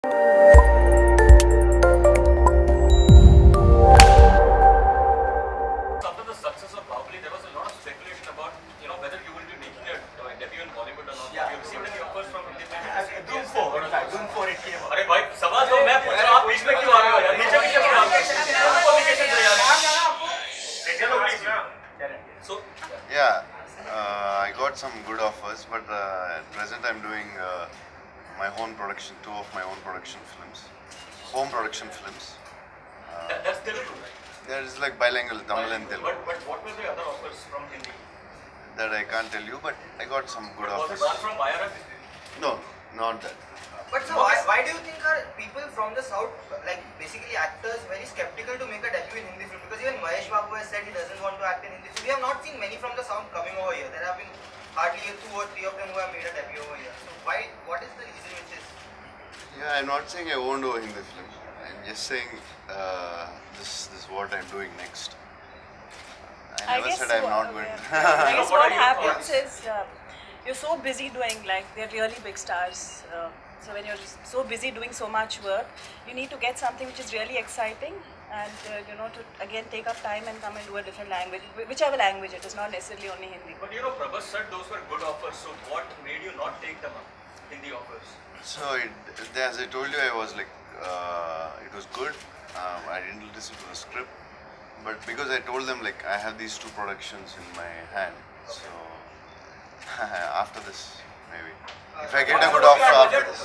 After the success of Bahubali, there was a lot of speculation about, whether you will be making a debut in Bollywood or not. Yeah. Have you received any offers from Indian film Doom industry? 4, in fact, Doom 4 it came out. अरे भाई सवाल तो मैं पूछ रहा हूँ, आप बीच में क्यों आ रहे हो यार? नीचे क्यों आ रहे हो? Communication है यार. चलो please. So I got some good offers, but at present I'm doing my own production, two of my own production films, home production films. that's Telugu, right? There is like bilingual, Tamil and Telugu. But what were the other offers from Hindi? That I can't tell you, but I got some good Was offers. it one from IRF? No, not that. But so why do you think are people from the south, like basically actors, very skeptical to make a debut in Hindi film? Because even Mahesh Babu has said he doesn't want to act in Hindi film. We have not seen many from the south coming over here. There have been hardly 2 or 3 of them who have made a debut over here. So why? What is the reason which is? Yeah, I'm not saying I won't do a Hindi film. I'm just saying this is what I'm doing next. I never said I'm not going to. I guess What what are your happens thoughts? is you're so busy doing, like, they're really big stars. So when you're so busy doing so much work, you need to get something which is really exciting and to again take up time and come and do a different language, whichever language it is, not necessarily only Hindi. But Prabhas said those were good offers. So what made you not take them up? Hindi offers. So as I told you, I was like, it was good. I didn't listen to the script, but because I told them like I have these 2 productions in my hand, so after this maybe if I get a good offer after this.